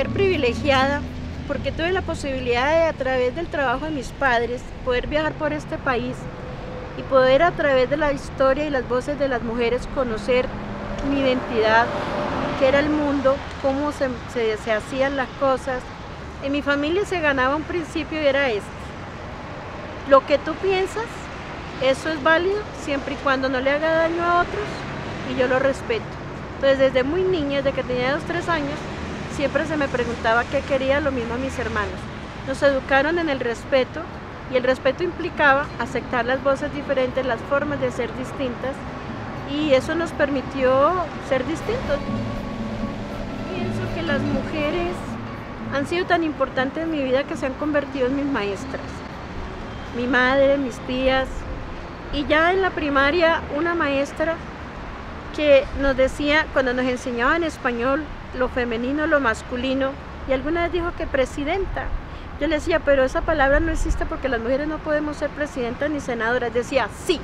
mujer privilegiada porque tuve la posibilidad de, a través del trabajo de mis padres, poder viajar por este país y poder a través de la historia y las voces de las mujeres conocer mi identidad, qué era el mundo, cómo se hacían las cosas. En mi familia se ganaba un principio y era este: lo que tú piensas, eso es válido siempre y cuando no le haga daño a otros y yo lo respeto. Entonces desde muy niña, desde que tenía 2 o 3 años, siempre se me preguntaba qué quería, lo mismo a mis hermanos. Nos educaron en el respeto y el respeto implicaba aceptar las voces diferentes, las formas de ser distintas, y eso nos permitió ser distintos. Pienso que las mujeres han sido tan importantes en mi vida que se han convertido en mis maestras. Mi madre, mis tías, y ya en la primaria una maestra que nos decía, cuando nos enseñaba en español, lo femenino, lo masculino, y alguna vez dijo que presidenta. Yo le decía, pero esa palabra no existe porque las mujeres no podemos ser presidentas ni senadoras. Decía, sí,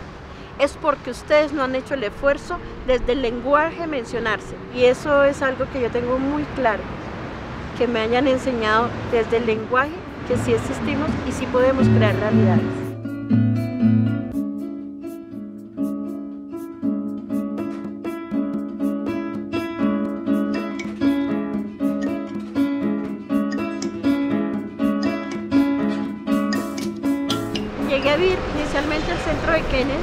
es porque ustedes no han hecho el esfuerzo desde el lenguaje mencionarse. Y eso es algo que yo tengo muy claro, que me hayan enseñado desde el lenguaje que sí existimos y sí podemos crear realidades. Llegué a vivir inicialmente al centro de Kennedy,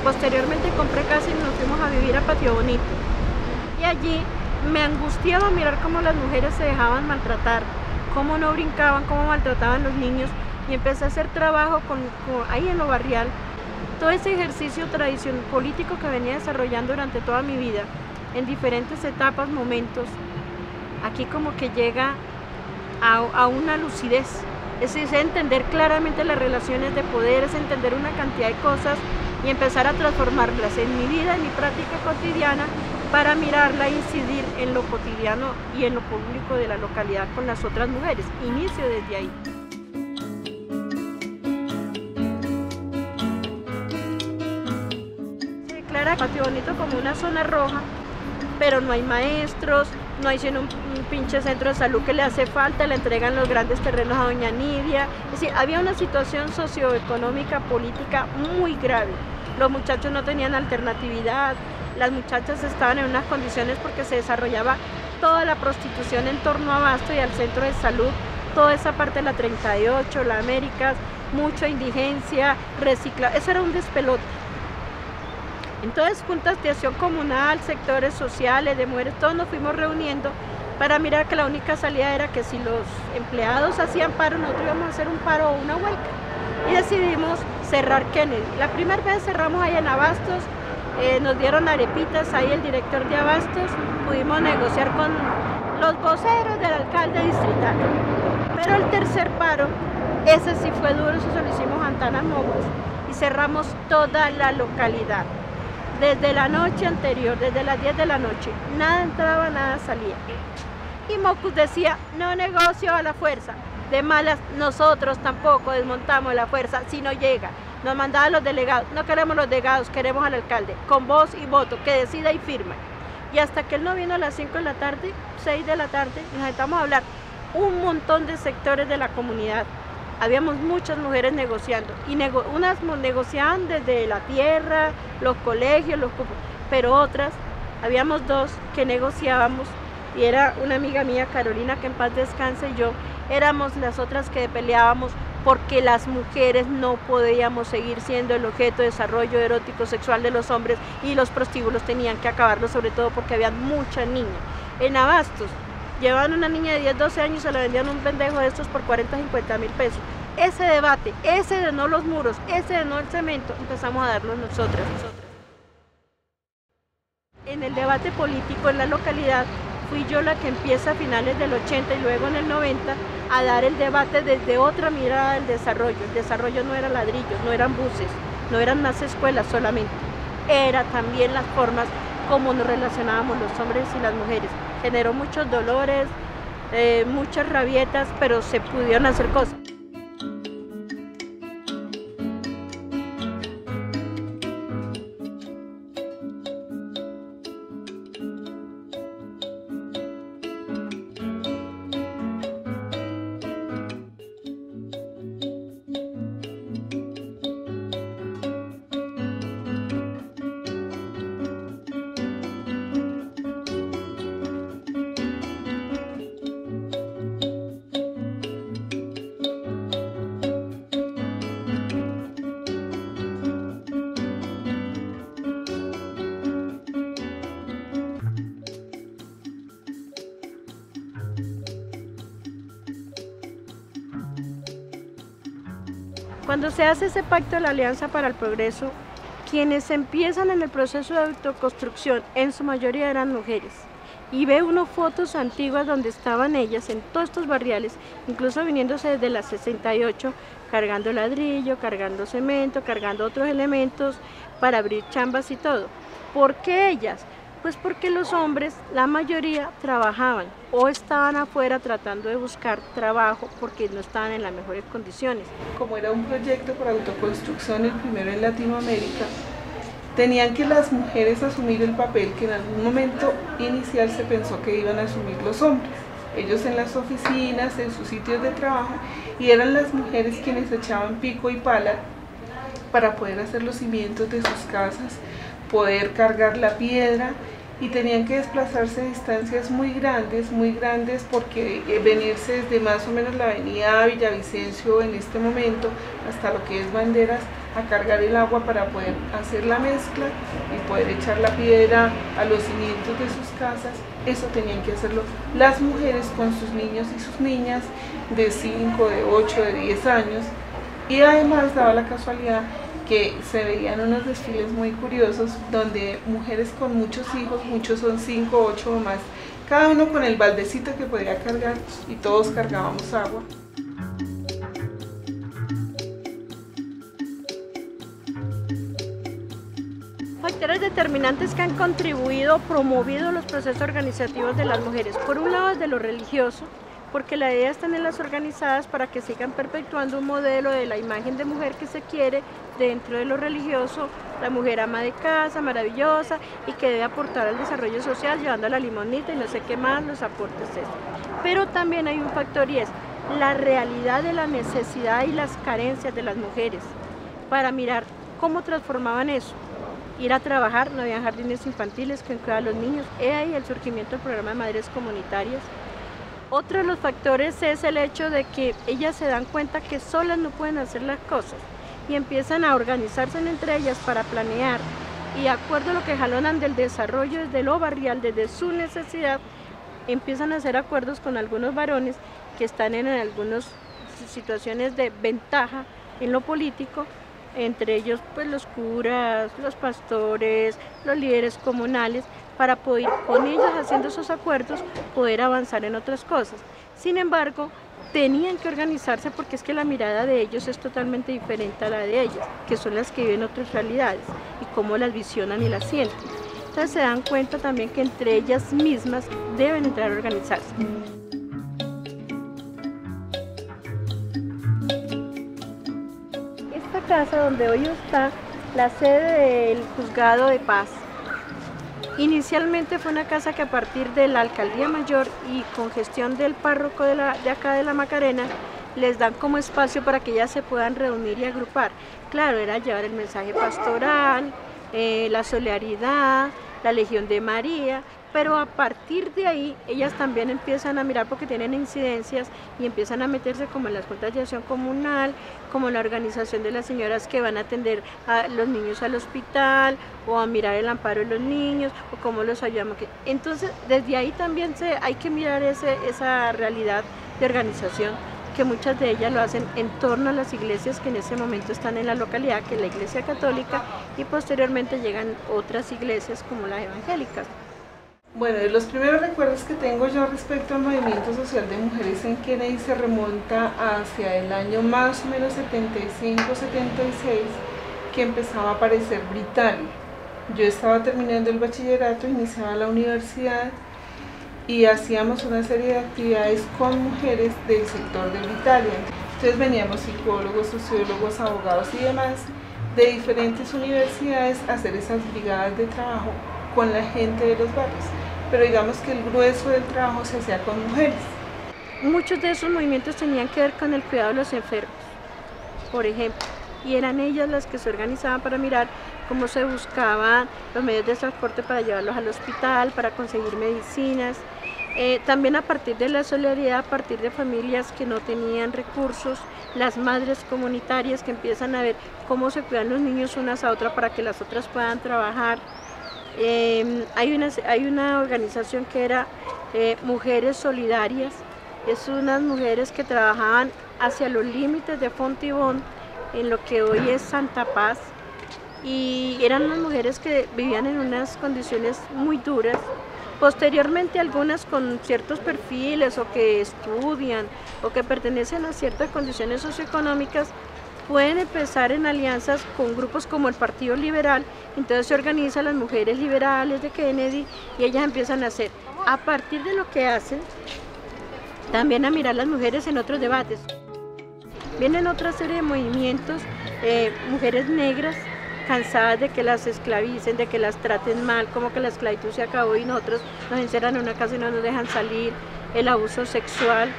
posteriormente compré casa y nos fuimos a vivir a Patio Bonito. Y allí me angustiaba mirar cómo las mujeres se dejaban maltratar, cómo no brincaban, cómo maltrataban los niños, y empecé a hacer trabajo ahí en lo barrial. Todo ese ejercicio tradicional político que venía desarrollando durante toda mi vida, en diferentes etapas, momentos, aquí como que llega a una lucidez. Es entender claramente las relaciones de poder, es entender una cantidad de cosas y empezar a transformarlas en mi vida, en mi práctica cotidiana, para mirarla e incidir en lo cotidiano y en lo público de la localidad con las otras mujeres. Inicio desde ahí. Se declara Patio Bonito como una zona roja, pero no hay maestros, no hay sino un pinche centro de salud que le hace falta, le entregan los grandes terrenos a doña Nidia. Es decir, había una situación socioeconómica, política muy grave. Los muchachos no tenían alternatividad, las muchachas estaban en unas condiciones porque se desarrollaba toda la prostitución en torno a Abasto y al centro de salud, toda esa parte de la 38, la Américas, mucha indigencia, reciclaje, eso era un despelote. Entonces, juntas de acción comunal, sectores sociales, de mujeres, todos nos fuimos reuniendo para mirar que la única salida era que si los empleados hacían paro, nosotros íbamos a hacer un paro o una huelga. Y decidimos cerrar Kennedy. La primera vez cerramos ahí en Abastos, nos dieron arepitas ahí el director de Abastos, pudimos negociar con los voceros del alcalde distrital. Pero el tercer paro, ese sí fue duro, eso se lo hicimos a Antana Mocus y cerramos toda la localidad. Desde la noche anterior, desde las 10 de la noche, nada entraba, nada salía. Y Mocus decía, no negocio a la fuerza. De malas, nosotros tampoco desmontamos la fuerza si no llega. Nos mandaban los delegados, no queremos los delegados, queremos al alcalde, con voz y voto, que decida y firma. Y hasta que él no vino a las 5 de la tarde, 6 de la tarde, nos sentamos a hablar un montón de sectores de la comunidad. Habíamos muchas mujeres negociando, y unas negociaban desde la tierra, los colegios, pero otras, habíamos 2 que negociábamos, y era una amiga mía, Carolina, que en paz descanse, y yo, éramos las otras que peleábamos porque las mujeres no podíamos seguir siendo el objeto de desarrollo erótico sexual de los hombres, y los prostíbulos tenían que acabarlo, sobre todo porque había muchas niñas. En Abastos, llevaban una niña de 10, 12 años y se la vendían un pendejo de estos por 40, 50 mil pesos. Ese debate, ese de no los muros, ese de no el cemento, empezamos a darlo nosotras. En el debate político en la localidad, fui yo la que empieza a finales del 80 y luego en el 90 a dar el debate desde otra mirada del desarrollo. El desarrollo no era ladrillos, no eran buses, no eran más escuelas solamente. Era también las formas como nos relacionábamos los hombres y las mujeres. Generó muchos dolores, muchas rabietas, pero se pudieron hacer cosas. Cuando se hace ese pacto de la Alianza para el Progreso, quienes empiezan en el proceso de autoconstrucción, en su mayoría eran mujeres. Y ve uno fotos antiguas donde estaban ellas en todos estos barriales, incluso viniéndose desde la 68, cargando ladrillo, cargando cemento, cargando otros elementos para abrir chambas y todo. ¿Por qué ellas? Pues porque los hombres, la mayoría, trabajaban o estaban afuera tratando de buscar trabajo porque no estaban en las mejores condiciones. Como era un proyecto por autoconstrucción, el primero en Latinoamérica, tenían que las mujeres asumir el papel que en algún momento inicial se pensó que iban a asumir los hombres. Ellos en las oficinas, en sus sitios de trabajo, y eran las mujeres quienes echaban pico y pala para poder hacer los cimientos de sus casas, poder cargar la piedra, y tenían que desplazarse a distancias muy grandes, porque venirse desde más o menos la avenida Villavicencio en este momento hasta lo que es Banderas a cargar el agua para poder hacer la mezcla y poder echar la piedra a los cimientos de sus casas. Eso tenían que hacerlo las mujeres con sus niños y sus niñas de 5, de 8, de 10 años, y además daba la casualidad que se veían unos desfiles muy curiosos donde mujeres con muchos hijos, muchos son 5, 8 o más, cada uno con el baldecito que podía cargar y todos cargábamos agua. Factores determinantes que han contribuido, promovido los procesos organizativos de las mujeres. Por un lado, desde lo religioso, porque la idea es tenerlas organizadas para que sigan perpetuando un modelo de la imagen de mujer que se quiere dentro de lo religioso, la mujer ama de casa, maravillosa, y que debe aportar al desarrollo social llevando la limonita y no sé qué más, los aportes eso. Pero también hay un factor y es la realidad de la necesidad y las carencias de las mujeres para mirar cómo transformaban eso. Ir a trabajar, no había jardines infantiles que cuidaban a los niños, he ahí el surgimiento del programa de madres comunitarias. Otro de los factores es el hecho de que ellas se dan cuenta que solas no pueden hacer las cosas y empiezan a organizarse entre ellas para planear, y de acuerdo a lo que jalonan del desarrollo desde lo barrial, desde su necesidad, empiezan a hacer acuerdos con algunos varones que están en algunas situaciones de ventaja en lo político, entre ellos pues los curas, los pastores, los líderes comunales, para poder, con ellos haciendo esos acuerdos, poder avanzar en otras cosas. Sin embargo, tenían que organizarse porque es que la mirada de ellos es totalmente diferente a la de ellas, que son las que viven otras realidades y cómo las visionan y las sienten. Entonces se dan cuenta también que entre ellas mismas deben entrar a organizarse. Esta casa donde hoy está la sede del Juzgado de Paz, inicialmente fue una casa que a partir de la Alcaldía Mayor y con gestión del párroco de acá de la Macarena, les dan como espacio para que ellas se puedan reunir y agrupar. Claro, era llevar el mensaje pastoral, la solidaridad, la Legión de María, pero a partir de ahí ellas también empiezan a mirar porque tienen incidencias y empiezan a meterse como en las juntas de acción comunal, como la organización de las señoras que van a atender a los niños al hospital o a mirar el amparo de los niños o cómo los ayudamos. Entonces desde ahí también hay que mirar esa realidad de organización, que muchas de ellas lo hacen en torno a las iglesias que en ese momento están en la localidad, que es la Iglesia Católica, y posteriormente llegan otras iglesias como las evangélicas. Bueno, de los primeros recuerdos que tengo yo respecto al movimiento social de mujeres en Kennedy se remonta hacia el año más o menos 75-76, que empezaba a aparecer Britalia. Yo estaba terminando el bachillerato, iniciaba la universidad y hacíamos una serie de actividades con mujeres del sector de Britalia. Entonces veníamos psicólogos, sociólogos, abogados y demás de diferentes universidades a hacer esas brigadas de trabajo con la gente de los barrios, pero digamos que el grueso del trabajo se hacía con mujeres. Muchos de esos movimientos tenían que ver con el cuidado de los enfermos, por ejemplo, y eran ellas las que se organizaban para mirar cómo se buscaban los medios de transporte para llevarlos al hospital, para conseguir medicinas. También a partir de la solidaridad, a partir de familias que no tenían recursos, las madres comunitarias que empiezan a ver cómo se cuidan los niños unas a otras para que las otras puedan trabajar. Hay una organización que era Mujeres Solidarias, es unas mujeres que trabajaban hacia los límites de Fontibón en lo que hoy es Santa Paz, y eran unas mujeres que vivían en unas condiciones muy duras. Posteriormente algunas con ciertos perfiles o que estudian o que pertenecen a ciertas condiciones socioeconómicas pueden empezar en alianzas con grupos como el Partido Liberal. Entonces se organizan las mujeres liberales de Kennedy y ellas empiezan a hacer, a partir de lo que hacen, también a mirar las mujeres en otros debates. Vienen otra serie de movimientos, mujeres negras, cansadas de que las esclavicen, de que las traten mal, como que la esclavitud se acabó y nosotros nos encerran en una casa y no nos dejan salir, el abuso sexual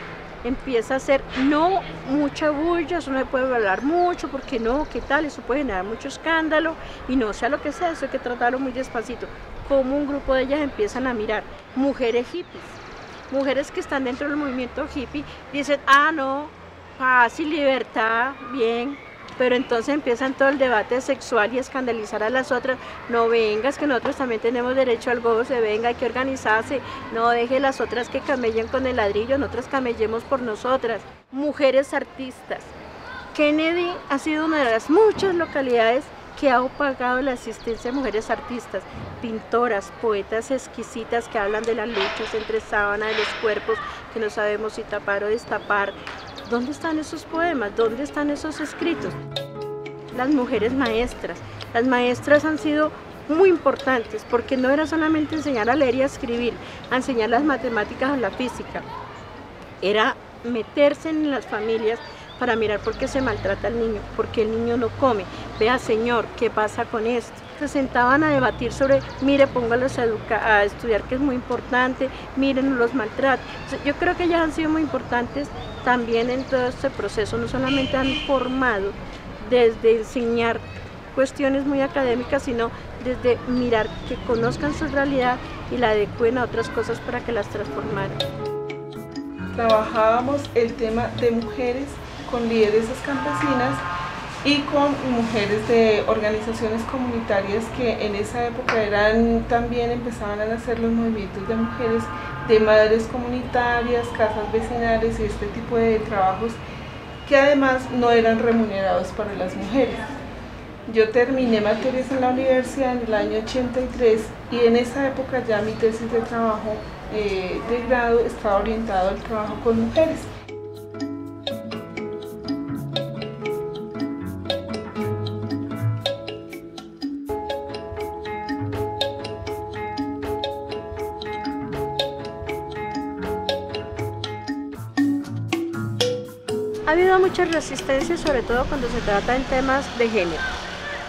empieza a ser no mucha bulla, eso no se puede hablar mucho, porque no, qué tal, eso puede generar mucho escándalo, y no sea lo que sea, eso hay que tratarlo muy despacito. Como un grupo de ellas empiezan a mirar, mujeres hippies, mujeres que están dentro del movimiento hippie, dicen, ah no, paz y libertad, bien, pero entonces empiezan todo el debate sexual y escandalizar a las otras. No vengas, que nosotros también tenemos derecho al goce, venga, hay que organizarse, no deje las otras que camellen con el ladrillo, nosotras camellemos por nosotras. Mujeres artistas. Kennedy ha sido una de las muchas localidades que ha opagado la asistencia de mujeres artistas, pintoras, poetas exquisitas que hablan de las luchas entre sábana de los cuerpos, que no sabemos si tapar o destapar. ¿Dónde están esos poemas? ¿Dónde están esos escritos? Las mujeres maestras. Las maestras han sido muy importantes porque no era solamente enseñar a leer y a escribir, a enseñar las matemáticas o la física. Era meterse en las familias para mirar por qué se maltrata al niño, por qué el niño no come. Vea, señor, ¿qué pasa con esto? Se sentaban a debatir sobre, mire, póngalos a estudiar, que es muy importante, miren, no los maltraten. Yo creo que ellas han sido muy importantes también en todo este proceso, no solamente han formado desde enseñar cuestiones muy académicas, sino desde mirar que conozcan su realidad y la adecúen a otras cosas para que las transformaran. Trabajábamos el tema de mujeres con lideresas campesinas y con mujeres de organizaciones comunitarias que en esa época también empezaban a nacer los movimientos de mujeres, de madres comunitarias, casas vecinales y este tipo de trabajos que además no eran remunerados para las mujeres. Yo terminé materias en la universidad en el año 83 y en esa época ya mi tesis de trabajo de grado estaba orientado al trabajo con mujeres. Ha habido mucha resistencia, sobre todo cuando se trata en temas de género.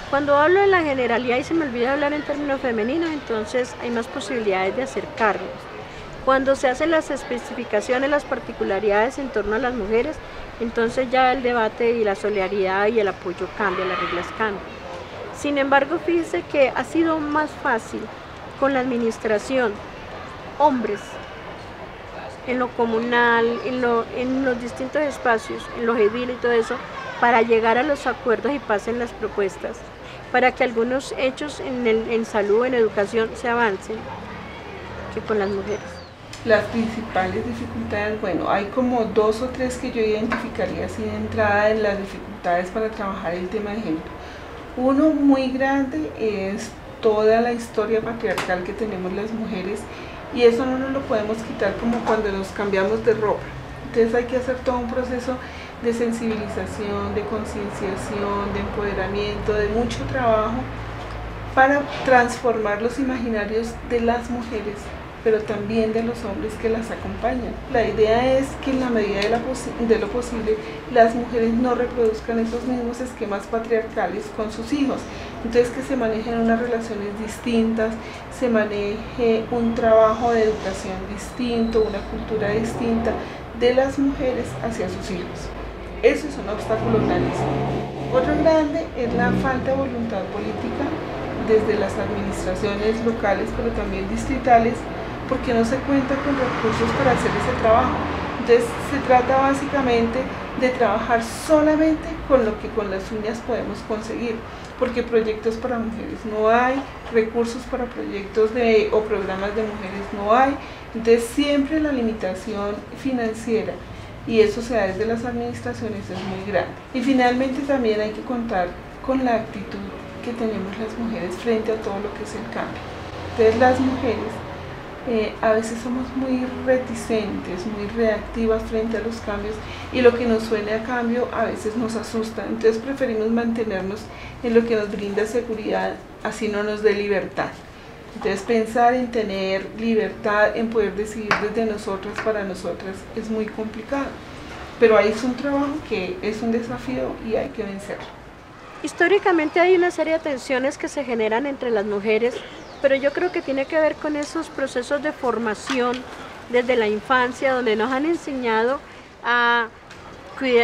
Cuando hablo de la generalidad y se me olvida hablar en términos femeninos, entonces hay más posibilidades de acercarnos. Cuando se hacen las especificaciones, las particularidades en torno a las mujeres, entonces ya el debate y la solidaridad y el apoyo cambia, las reglas cambian. Sin embargo, fíjense que ha sido más fácil con la administración, hombres, en lo comunal, en los distintos espacios, en los ediles y todo eso, para llegar a los acuerdos y pasen las propuestas, para que algunos hechos en salud, en educación, se avancen, que con las mujeres. Las principales dificultades, bueno, hay como 2 o 3 que yo identificaría así de entrada en las dificultades para trabajar el tema de género. Uno muy grande es toda la historia patriarcal que tenemos las mujeres, y eso no nos lo podemos quitar como cuando nos cambiamos de ropa. Entonces hay que hacer todo un proceso de sensibilización, de concienciación, de empoderamiento, de mucho trabajo para transformar los imaginarios de las mujeres, pero también de los hombres que las acompañan. La idea es que en la medida de lo posible las mujeres no reproduzcan esos mismos esquemas patriarcales con sus hijos. Entonces que se manejen unas relaciones distintas, se maneje un trabajo de educación distinto, una cultura distinta de las mujeres hacia sus hijos. Eso es un obstáculo grandísimo. Otro grande es la falta de voluntad política desde las administraciones locales, pero también distritales, porque no se cuenta con recursos para hacer ese trabajo. Entonces se trata básicamente de trabajar solamente con lo que con las uñas podemos conseguir, porque proyectos para mujeres no hay, recursos para proyectos o programas de mujeres no hay. Entonces siempre la limitación financiera y eso se da desde las administraciones, es muy grande. Y finalmente también hay que contar con la actitud que tenemos las mujeres frente a todo lo que es el cambio. Entonces las mujeres a veces somos muy reticentes, muy reactivas frente a los cambios, y lo que nos suene a cambio a veces nos asusta, entonces preferimos mantenernos en lo que nos brinda seguridad, así no nos dé libertad. Entonces pensar en tener libertad, en poder decidir desde nosotras para nosotras es muy complicado, pero ahí es un trabajo que es un desafío y hay que vencerlo. Históricamente hay una serie de tensiones que se generan entre las mujeres, pero yo creo que tiene que ver con esos procesos de formación desde la infancia, donde nos han enseñado a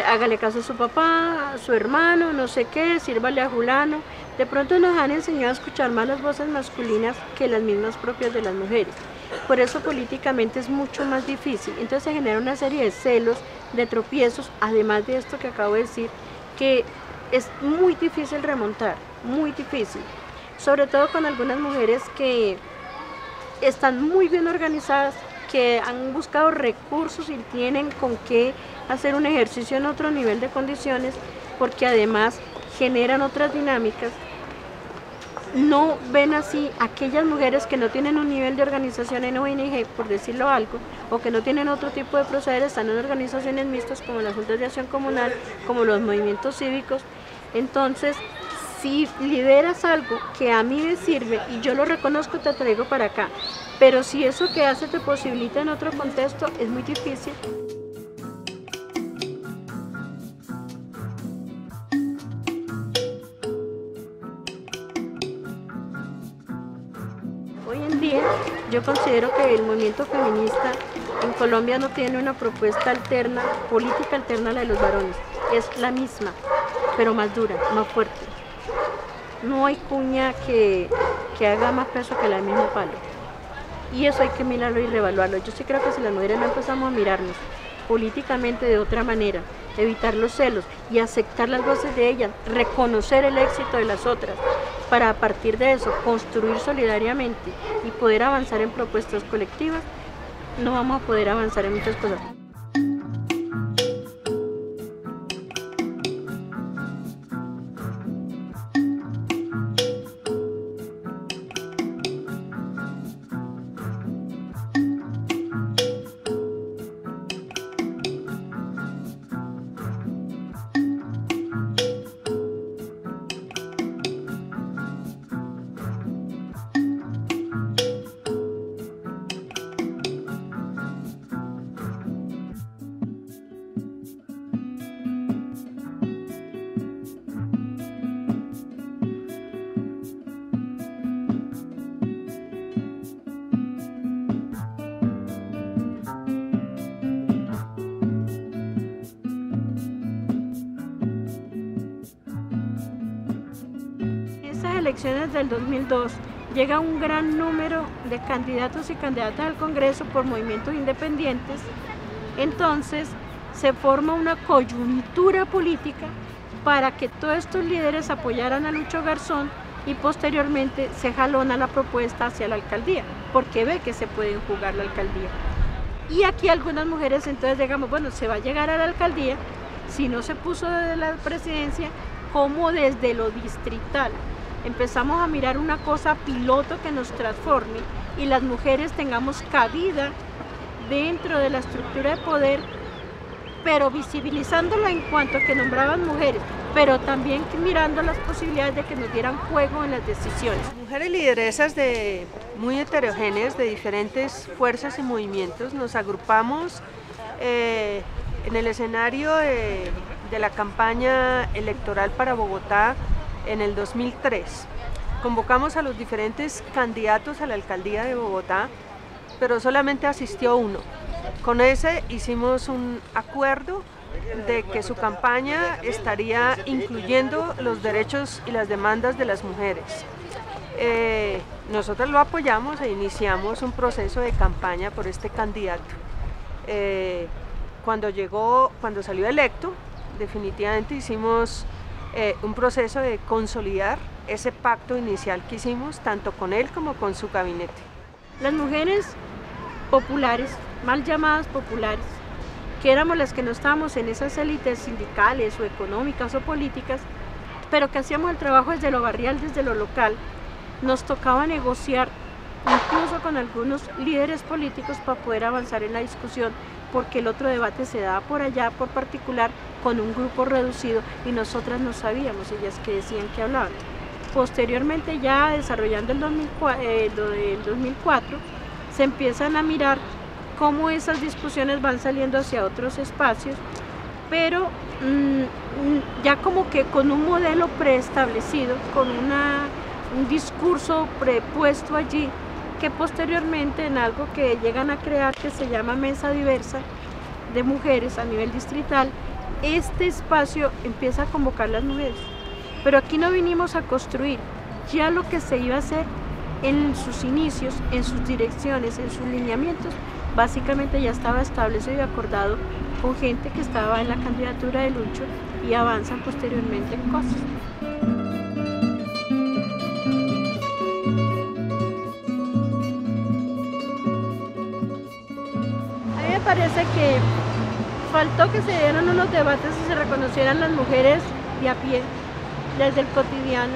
hágale caso a su papá, a su hermano, no sé qué, sírvale a fulano. De pronto nos han enseñado a escuchar más las voces masculinas que las mismas propias de las mujeres. Por eso políticamente es mucho más difícil. Entonces se genera una serie de celos, de tropiezos, además de esto que acabo de decir, que es muy difícil remontar, muy difícil. Sobre todo con algunas mujeres que están muy bien organizadas, que han buscado recursos y tienen con qué hacer un ejercicio en otro nivel de condiciones, porque además generan otras dinámicas. No ven así aquellas mujeres que no tienen un nivel de organización en ONG, por decirlo algo, o que no tienen otro tipo de procederes, están en organizaciones mixtas como las juntas de acción comunal, como los movimientos cívicos. Entonces, si lideras algo que a mí me sirve y yo lo reconozco, te traigo para acá. Pero si eso que haces te posibilita en otro contexto, es muy difícil. Hoy en día yo considero que el movimiento feminista en Colombia no tiene una propuesta alterna, política alterna a la de los varones. Es la misma, pero más dura, más fuerte. No hay cuña que haga más peso que la del mismo palo. Y eso hay que mirarlo y reevaluarlo. Yo sí creo que si las mujeres no empezamos a mirarnos políticamente de otra manera, evitar los celos y aceptar las voces de ellas, reconocer el éxito de las otras, para a partir de eso construir solidariamente y poder avanzar en propuestas colectivas, no vamos a poder avanzar en muchas cosas. Elecciones del 2002 llega un gran número de candidatos y candidatas al Congreso por movimientos independientes, entonces se forma una coyuntura política para que todos estos líderes apoyaran a Lucho Garzón y posteriormente se jalona la propuesta hacia la alcaldía, porque ve que se pueden jugar la alcaldía. Y aquí algunas mujeres entonces digamos, bueno, se va a llegar a la alcaldía, si no se puso desde la presidencia, como desde lo distrital. Empezamos a mirar una cosa piloto que nos transforme y las mujeres tengamos cabida dentro de la estructura de poder, pero visibilizándola en cuanto a que nombraban mujeres, pero también mirando las posibilidades de que nos dieran juego en las decisiones. Mujeres lideresas muy heterogéneas de diferentes fuerzas y movimientos, nos agrupamos en el escenario de la campaña electoral para Bogotá en el 2003. Convocamos a los diferentes candidatos a la alcaldía de Bogotá, pero solamente asistió uno. Con ese hicimos un acuerdo de que su campaña estaría incluyendo los derechos y las demandas de las mujeres. Nosotros lo apoyamos e iniciamos un proceso de campaña por este candidato. Cuando salió electo, definitivamente hicimos un proceso de consolidar ese pacto inicial que hicimos tanto con él como con su gabinete. Las mujeres populares, mal llamadas populares, que éramos las que no estábamos en esas élites sindicales o económicas o políticas, pero que hacíamos el trabajo desde lo barrial, desde lo local, nos tocaba negociar incluso con algunos líderes políticos para poder avanzar en la discusión, porque el otro debate se daba por allá, por particular, con un grupo reducido y nosotras no sabíamos, ellas que decían que hablaban. Posteriormente, ya desarrollando el 2004, se empiezan a mirar cómo esas discusiones van saliendo hacia otros espacios, pero ya como que con un modelo preestablecido, con un discurso prepuesto allí, que posteriormente en algo que llegan a crear que se llama Mesa Diversa de Mujeres a nivel distrital, este espacio empieza a convocar a las mujeres. Pero aquí no vinimos a construir, ya lo que se iba a hacer en sus inicios, en sus direcciones, en sus lineamientos, básicamente ya estaba establecido y acordado con gente que estaba en la candidatura de Lucho y avanzan posteriormente en cosas. A mí me parece que faltó que se dieran unos debates y se reconocieran las mujeres de a pie, desde el cotidiano,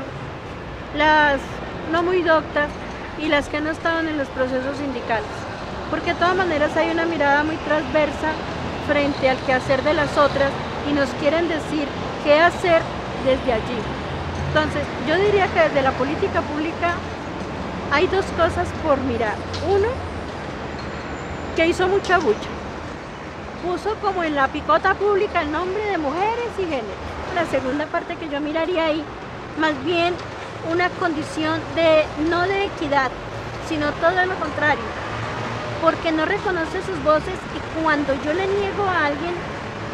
las no muy doctas y las que no estaban en los procesos sindicales, porque de todas maneras hay una mirada muy transversa frente al quehacer de las otras y nos quieren decir qué hacer desde allí. Entonces, yo diría que desde la política pública hay dos cosas por mirar. Uno, que hizo mucha bulla, puso como en la picota pública el nombre de mujeres y género. La segunda parte que yo miraría ahí, más bien una condición no de equidad, sino todo lo contrario, porque no reconoce sus voces y cuando yo le niego a alguien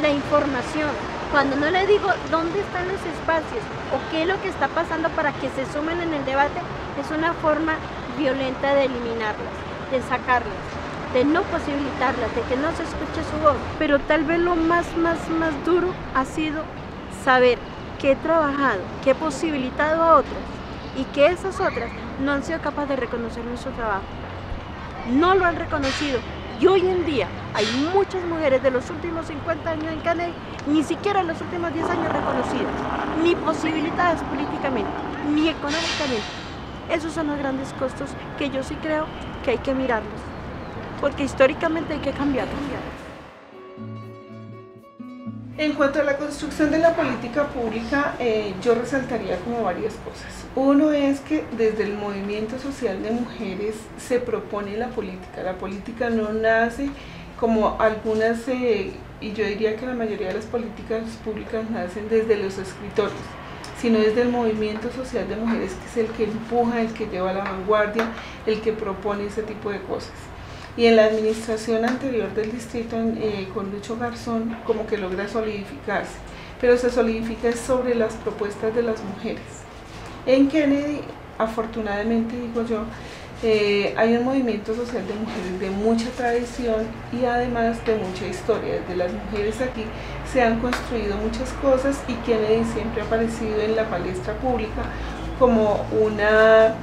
la información, cuando no le digo dónde están los espacios o qué es lo que está pasando para que se sumen en el debate, es una forma violenta de eliminarlas, de sacarlas, de no posibilitarlas, de que no se escuche su voz. Pero tal vez lo más duro ha sido saber que he trabajado, que he posibilitado a otras y que esas otras no han sido capaces de reconocer nuestro trabajo. No lo han reconocido y hoy en día hay muchas mujeres de los últimos 50 años en Caney, ni siquiera en los últimos 10 años reconocidas, ni posibilitadas políticamente, ni económicamente. Esos son los grandes costos que yo sí creo que hay que mirarlos, porque históricamente hay que cambiar. En cuanto a la construcción de la política pública, yo resaltaría como varias cosas. Uno es que desde el movimiento social de mujeres se propone la política. La política no nace como algunas, y yo diría que la mayoría de las políticas públicas nacen desde los escritorios, sino desde el movimiento social de mujeres, que es el que empuja, el que lleva la vanguardia, el que propone ese tipo de cosas. Y en la administración anterior del distrito, con Lucho Garzón, como que logra solidificarse, pero se solidifica sobre las propuestas de las mujeres. En Kennedy, afortunadamente digo yo, hay un movimiento social de mujeres de mucha tradición y además de mucha historia. Desde las mujeres aquí se han construido muchas cosas y Kennedy siempre ha aparecido en la palestra pública como una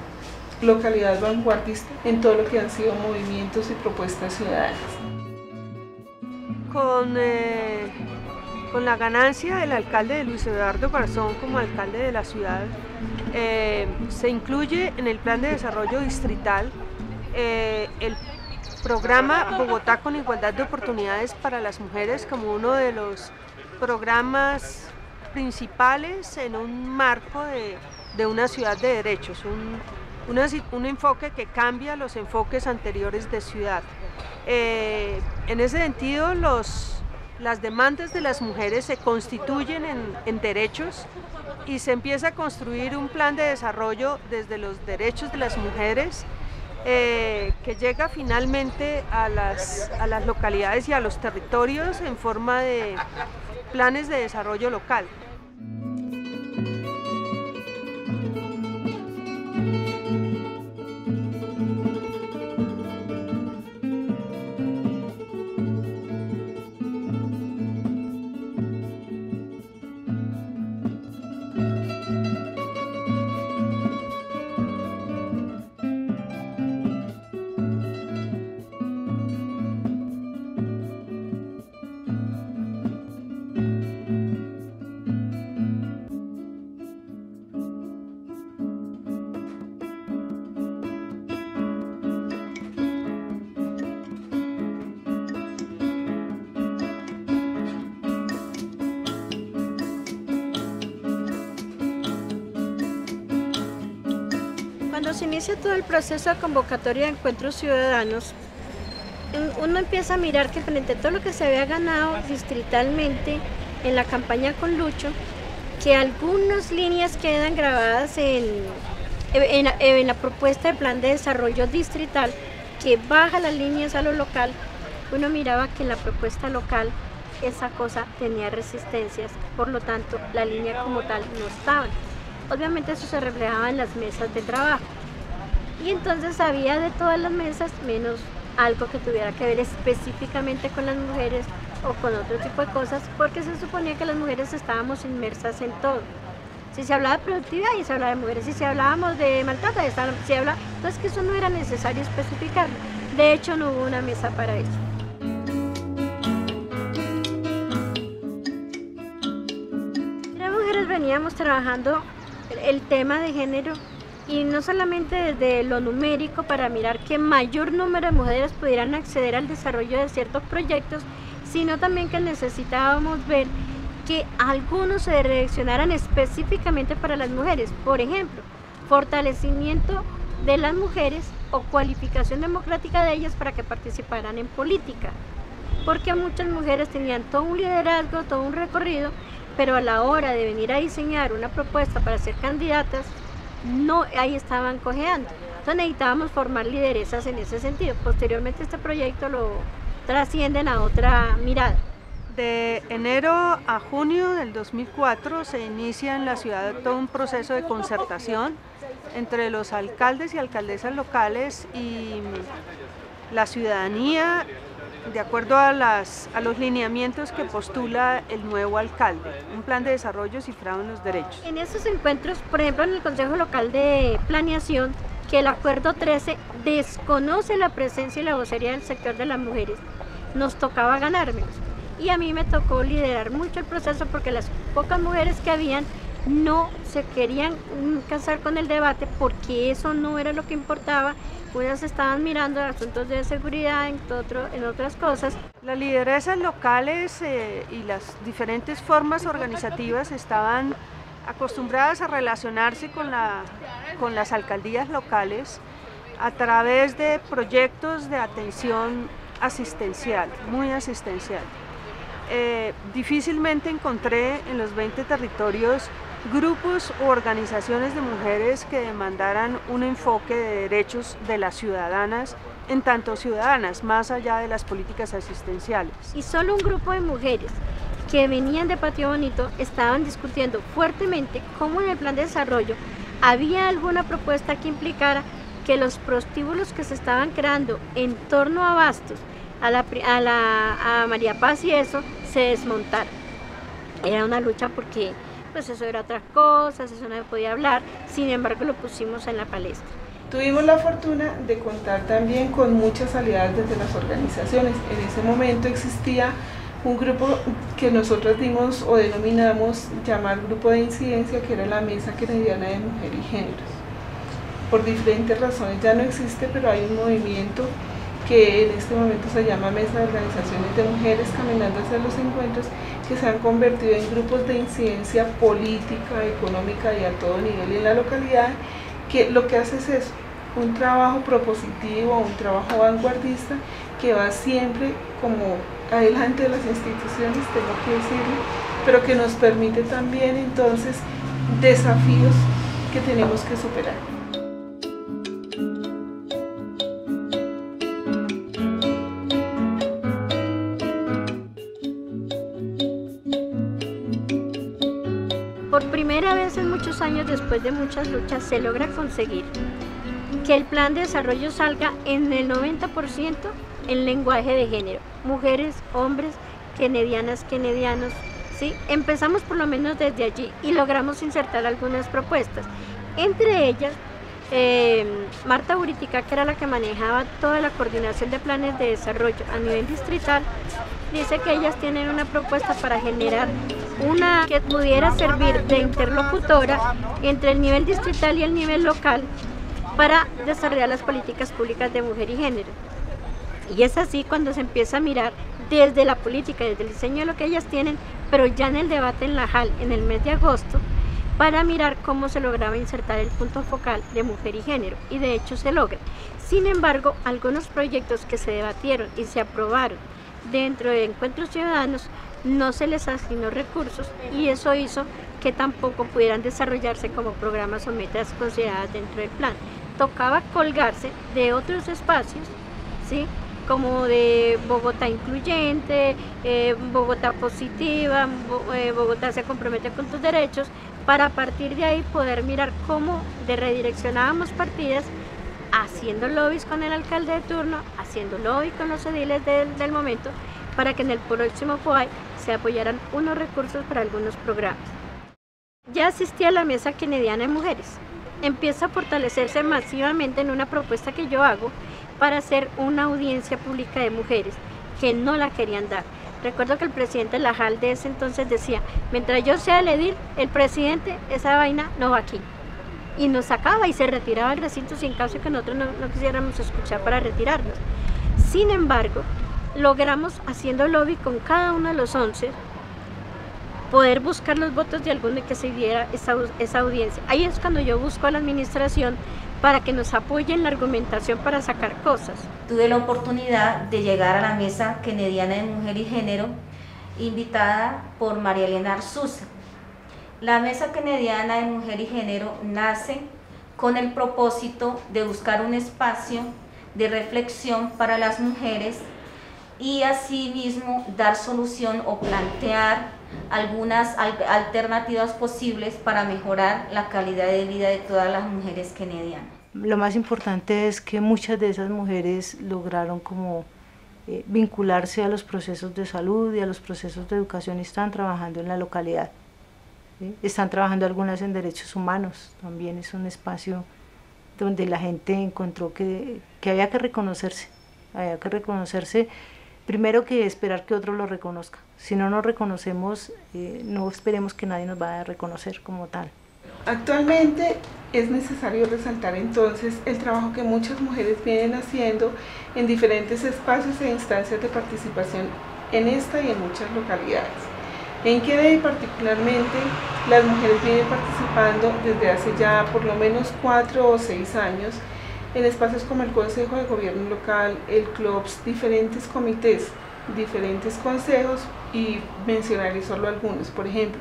localidad vanguardista en todo lo que han sido movimientos y propuestas ciudadanas. Con la ganancia del alcalde Luis Eduardo Garzón como alcalde de la ciudad, se incluye en el plan de desarrollo distrital el programa Bogotá con igualdad de oportunidades para las mujeres como uno de los programas principales en un marco de una ciudad de derechos, un enfoque que cambia los enfoques anteriores de ciudad. En ese sentido, las demandas de las mujeres se constituyen en derechos y se empieza a construir un plan de desarrollo desde los derechos de las mujeres que llega finalmente a las localidades y a los territorios en forma de planes de desarrollo local. Cuando se inicia todo el proceso de convocatoria de encuentros ciudadanos, uno empieza a mirar que frente a todo lo que se había ganado distritalmente en la campaña con Lucho, que algunas líneas quedan grabadas en la propuesta de plan de desarrollo distrital, que baja las líneas a lo local. Uno miraba que en la propuesta local esa cosa tenía resistencias, por lo tanto la línea como tal no estaba. Obviamente eso se reflejaba en las mesas de trabajo, y entonces había de todas las mesas menos algo que tuviera que ver específicamente con las mujeres o con otro tipo de cosas, porque se suponía que las mujeres estábamos inmersas en todo. Si se hablaba de productividad, y se hablaba de mujeres. Si se hablábamos de maltrato, entonces que eso no era necesario especificarlo. De hecho, no hubo una mesa para eso. Las mujeres veníamos trabajando el tema de género, y no solamente desde lo numérico para mirar que mayor número de mujeres pudieran acceder al desarrollo de ciertos proyectos, sino también que necesitábamos ver que algunos se direccionaran específicamente para las mujeres. Por ejemplo, fortalecimiento de las mujeres o cualificación democrática de ellas para que participaran en política, porque muchas mujeres tenían todo un liderazgo, todo un recorrido, pero a la hora de venir a diseñar una propuesta para ser candidatas, no, ahí estaban cojeando. Entonces necesitábamos formar lideresas en ese sentido. Posteriormente este proyecto lo trascienden a otra mirada. De enero a junio del 2004 se inicia en la ciudad todo un proceso de concertación entre los alcaldes y alcaldesas locales y la ciudadanía, de acuerdo a los lineamientos que postula el nuevo alcalde, un plan de desarrollo cifrado en los derechos. En esos encuentros, por ejemplo en el Consejo Local de Planeación, que el Acuerdo 13 desconoce la presencia y la vocería del sector de las mujeres, nos tocaba ganármelos. Y a mí me tocó liderar mucho el proceso, porque las pocas mujeres que habían no se querían casar con el debate, porque eso no era lo que importaba. Unas estaban mirando asuntos de seguridad, en otras cosas. Las lideresas locales y las diferentes formas organizativas estaban acostumbradas a relacionarse con las alcaldías locales a través de proyectos de atención asistencial, muy asistencial. Difícilmente encontré en los 20 territorios grupos u organizaciones de mujeres que demandaran un enfoque de derechos de las ciudadanas, en tanto ciudadanas, más allá de las políticas asistenciales. Y solo un grupo de mujeres que venían de Patio Bonito estaban discutiendo fuertemente cómo en el plan de desarrollo había alguna propuesta que implicara que los prostíbulos que se estaban creando en torno a Bastos, a María Paz y eso, se desmontaran. Era una lucha porque pues eso era otras cosas, eso no se podía hablar, sin embargo lo pusimos en la palestra. Tuvimos la fortuna de contar también con muchas aliadas desde las organizaciones. En ese momento existía un grupo que nosotros dimos o denominamos llamar grupo de incidencia, que era la Mesa Kennediana de Mujer y Géneros. Por diferentes razones ya no existe, pero hay un movimiento que en este momento se llama Mesa de Organizaciones de Mujeres Caminando hacia los Encuentros, que se han convertido en grupos de incidencia política, económica y a todo nivel en la localidad, que lo que hace es eso, un trabajo propositivo, un trabajo vanguardista que va siempre como adelante de las instituciones, tengo que decirlo, pero que nos permite también entonces desafíos que tenemos que superar. Por primera vez en muchos años, después de muchas luchas, se logra conseguir que el plan de desarrollo salga en el 90% en lenguaje de género, mujeres, hombres, kennedianas, kennedianos, ¿sí? Empezamos por lo menos desde allí y logramos insertar algunas propuestas, entre ellas Marta Buritica, que era la que manejaba toda la coordinación de planes de desarrollo a nivel distrital, dice que ellas tienen una propuesta para generar una que pudiera servir de interlocutora entre el nivel distrital y el nivel local para desarrollar las políticas públicas de mujer y género. Y es así cuando se empieza a mirar desde la política, desde el diseño de lo que ellas tienen, pero ya en el debate en la JAL, en el mes de agosto, para mirar cómo se lograba insertar el punto focal de mujer y género, y de hecho se logra. Sin embargo, algunos proyectos que se debatieron y se aprobaron dentro de encuentros ciudadanos no se les asignó recursos, y eso hizo que tampoco pudieran desarrollarse como programas o metas consideradas dentro del plan. Tocaba colgarse de otros espacios, ¿sí?, como de Bogotá incluyente, Bogotá positiva, Bogotá se compromete con tus derechos, para a partir de ahí poder mirar cómo redireccionábamos partidas, haciendo lobbies con el alcalde de turno, haciendo lobby con los ediles del momento, para que en el próximo POAI se apoyaran unos recursos para algunos programas. Ya asistí a la mesa kennediana de mujeres. Empieza a fortalecerse masivamente en una propuesta que yo hago para hacer una audiencia pública de mujeres que no la querían dar. Recuerdo que el presidente Lajal de ese entonces decía, mientras yo sea el edil, el presidente, esa vaina no va aquí. Y nos sacaba y se retiraba del recinto sin caso que nosotros no quisiéramos escuchar para retirarnos. Sin embargo, logramos, haciendo lobby con cada uno de los 11, poder buscar los votos de alguno y que se diera esa audiencia. Ahí es cuando yo busco a la administración para que nos apoyen la argumentación para sacar cosas. Tuve la oportunidad de llegar a la mesa kennediana de mujer y género, invitada por María Elena Arzuza. La mesa kennediana de mujer y género nace con el propósito de buscar un espacio de reflexión para las mujeres y asimismo dar solución o plantear algunas alternativas posibles para mejorar la calidad de vida de todas las mujeres kennedianas. Lo más importante es que muchas de esas mujeres lograron como vincularse a los procesos de salud y a los procesos de educación y están trabajando en la localidad. ¿Sí? Están trabajando algunas en derechos humanos, también es un espacio donde la gente encontró que había que reconocerse, primero que esperar que otro lo reconozca. Si no nos reconocemos, no esperemos que nadie nos vaya a reconocer como tal. Actualmente es necesario resaltar entonces el trabajo que muchas mujeres vienen haciendo en diferentes espacios e instancias de participación en esta y en muchas localidades. En Quevedo particularmente las mujeres vienen participando desde hace ya por lo menos 4 o 6 años en espacios como el Consejo de Gobierno Local, el CLOPS, diferentes comités, diferentes consejos, y mencionaré solo algunos, por ejemplo,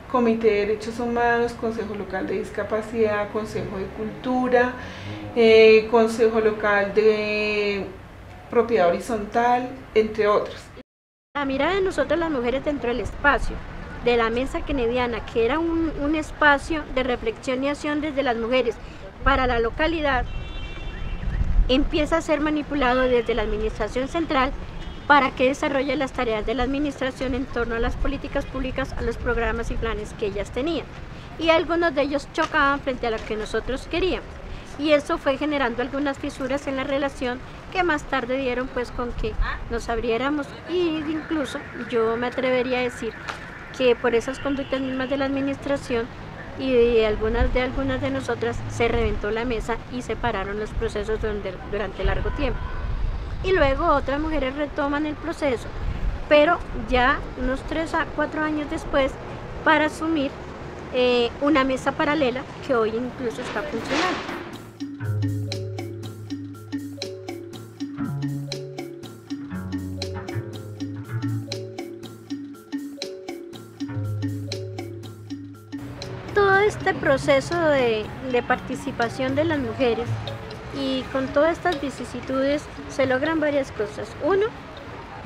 Comité de Derechos Humanos, Consejo Local de Discapacidad, Consejo de Cultura, Consejo Local de Propiedad Horizontal, entre otros. La mirada de nosotras las mujeres dentro del espacio de la mesa kennediana, que era un espacio de reflexión y acción desde las mujeres para la localidad, empieza a ser manipulado desde la administración central para que desarrolle las tareas de la administración en torno a las políticas públicas, a los programas y planes que ellas tenían. Y algunos de ellos chocaban frente a lo que nosotros queríamos. Y eso fue generando algunas fisuras en la relación que más tarde dieron pues con que nos abriéramos, y incluso yo me atrevería a decir que por esas conductas mismas de la administración y de algunas de nosotras se reventó la mesa y se pararon los procesos durante largo tiempo. Y luego otras mujeres retoman el proceso, pero ya unos 3 a 4 años después, para asumir una mesa paralela que hoy incluso está funcionando. Todo este proceso de participación de las mujeres y con todas estas vicisitudes se logran varias cosas. Uno,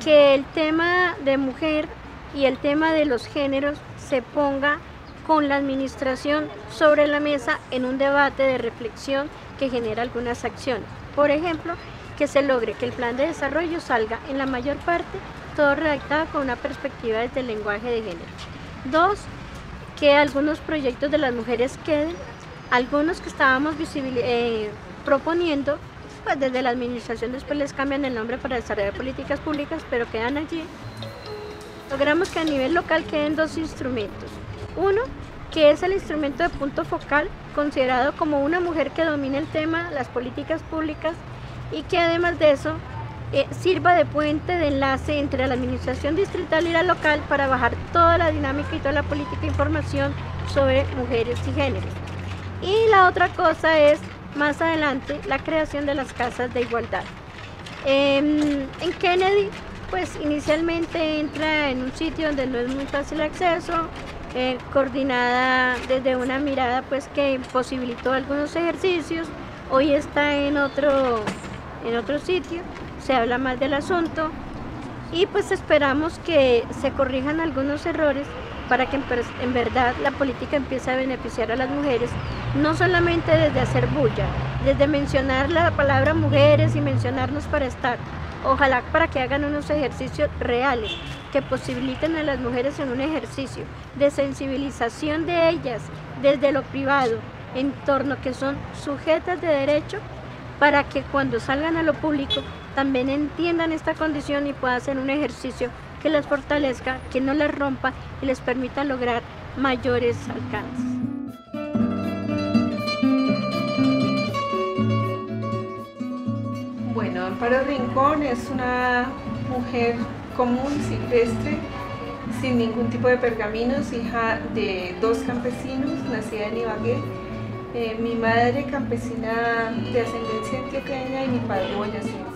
que el tema de mujer y el tema de los géneros se ponga con la administración sobre la mesa en un debate de reflexión que genera algunas acciones. Por ejemplo, que se logre que el plan de desarrollo salga en la mayor parte todo redactado con una perspectiva desde el lenguaje de género. 2, que algunos proyectos de las mujeres queden, algunos que estábamos proponiendo, pues desde la administración después les cambian el nombre para desarrollar políticas públicas, pero quedan allí. Logramos que a nivel local queden 2 instrumentos. Uno, que es el instrumento de punto focal, considerado como una mujer que domina el tema, las políticas públicas, y que además de eso sirva de puente de enlace entre la administración distrital y la local para bajar toda la dinámica y toda la política de información sobre mujeres y género. Y la otra cosa es, más adelante, la creación de las casas de igualdad. En Kennedy, pues inicialmente entra en un sitio donde no es muy fácil acceso, coordinada desde una mirada pues que posibilitó algunos ejercicios. Hoy está en otro sitio, se habla más del asunto y pues esperamos que se corrijan algunos errores para que en verdad la política empiece a beneficiar a las mujeres, no solamente desde hacer bulla, desde mencionar la palabra mujeres y mencionarnos para estar. Ojalá para que hagan unos ejercicios reales, que posibiliten a las mujeres en un ejercicio de sensibilización de ellas desde lo privado, en torno que son sujetas de derecho, para que cuando salgan a lo público también entiendan esta condición y puedan hacer un ejercicio que las fortalezca, que no las rompa y les permita lograr mayores alcances. Bueno, Amparo Rincón es una mujer común, silvestre, sin ningún tipo de pergaminos, hija de 2 campesinos, nacida en Ibagué. Mi madre campesina de ascendencia antioqueña y mi padre boyacense.